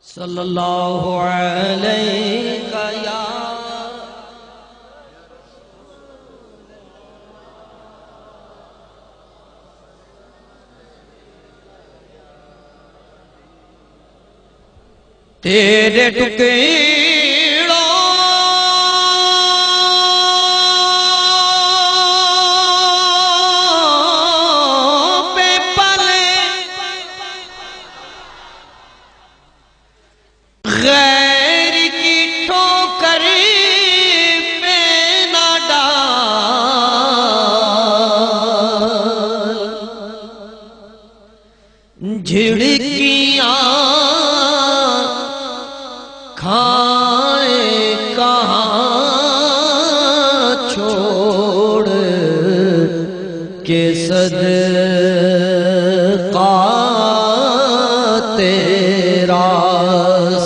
صلی اللہ علیہ یا تیرے ٹکڑوں پہ پلے غیر کی ٹھوکر پہ نہ ڈال جھڑکیاں کھائے کہاں چھوڑ کے صدقہ تیرا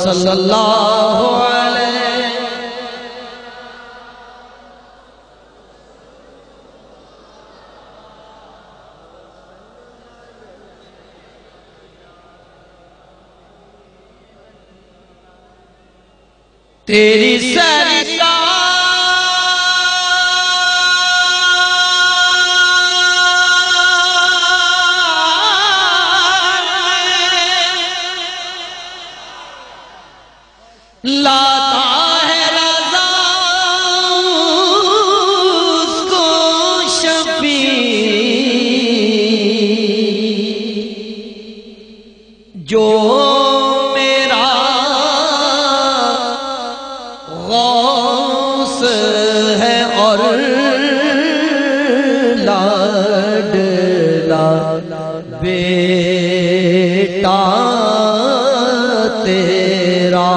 صلی اللہ علیہ تیری سرکار لاتا ہے رضا اس کو شفیع جو غوث ہے اور لاڈلا بیٹا تیرا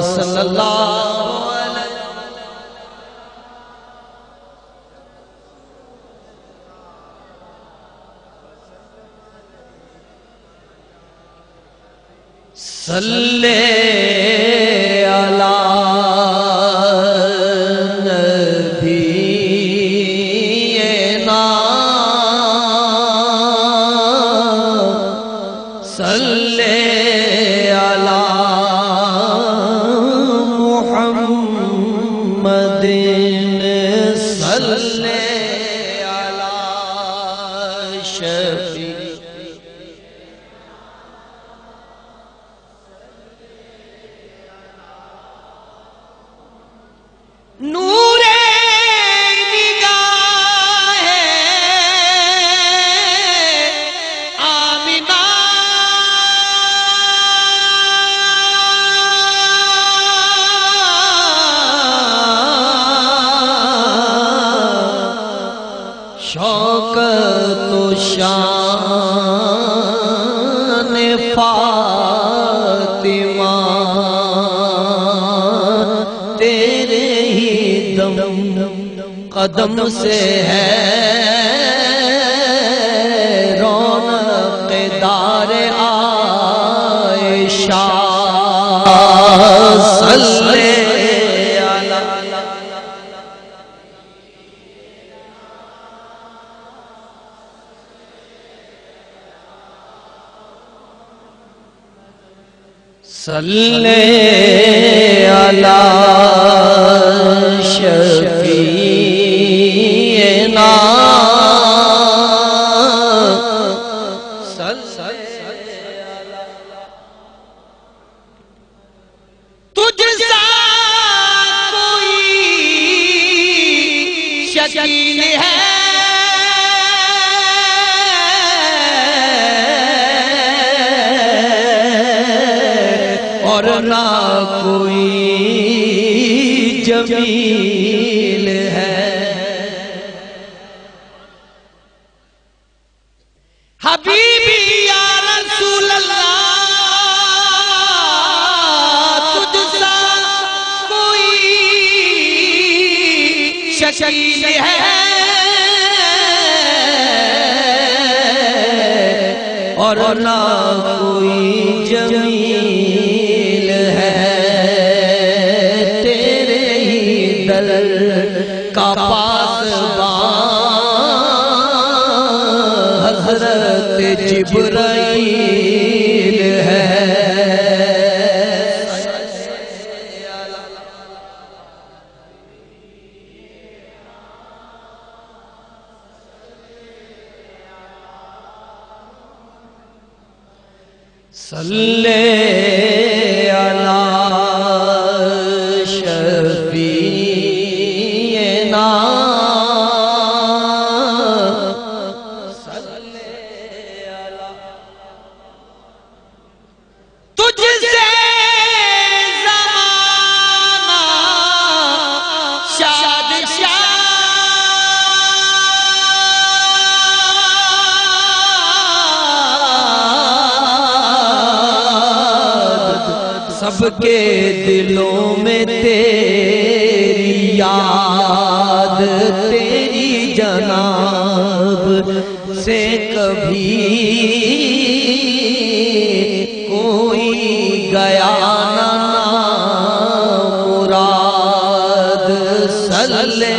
صلی اللہ علیہ صلی صلی علی محمد صلی علی شفیع نور نگاہ آمنہ شوکت و شان فاطمہ تیرے ہی دم قدم سے ہے رونق دار عائشہ صلی صلی علی شفیعنا تجھ سا کوئی شکیل ہے اور نہ کوئی جمیل ہے حبیبی یا رسول اللہ تجھ سا کوئی شکیل ہے اور نہ کوئی جمیل تیرے ہی در کا پاسبان حضرت جبرائیل ہے صلی علی شفیعنا صلی علی تجھ سے زمانہ شاد سب کے دلوں میں تیری یاد تیری جناب سے کبھی کوئی گیا نہ مراد صلی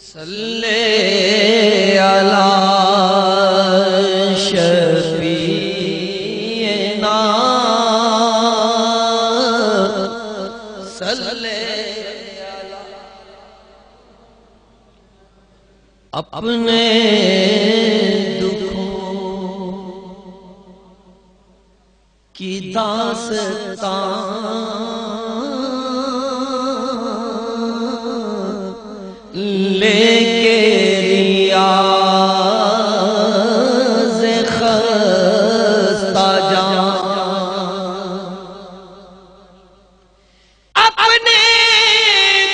صلی علی شفیعنا صلی علی اپنے دکھوں کی داستان لے کے ریاض خستہ جان اپنے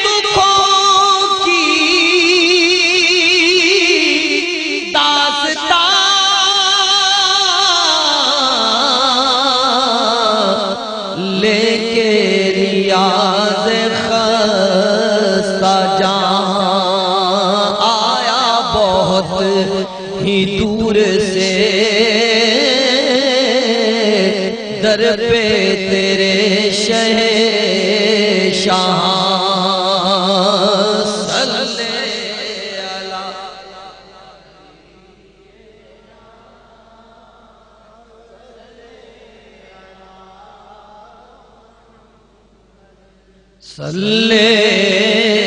دکھوں کی داستان لے کے ریاض خستہ جان ہی دور سے در پہ تیرے شہنشاہ صلی علی صلی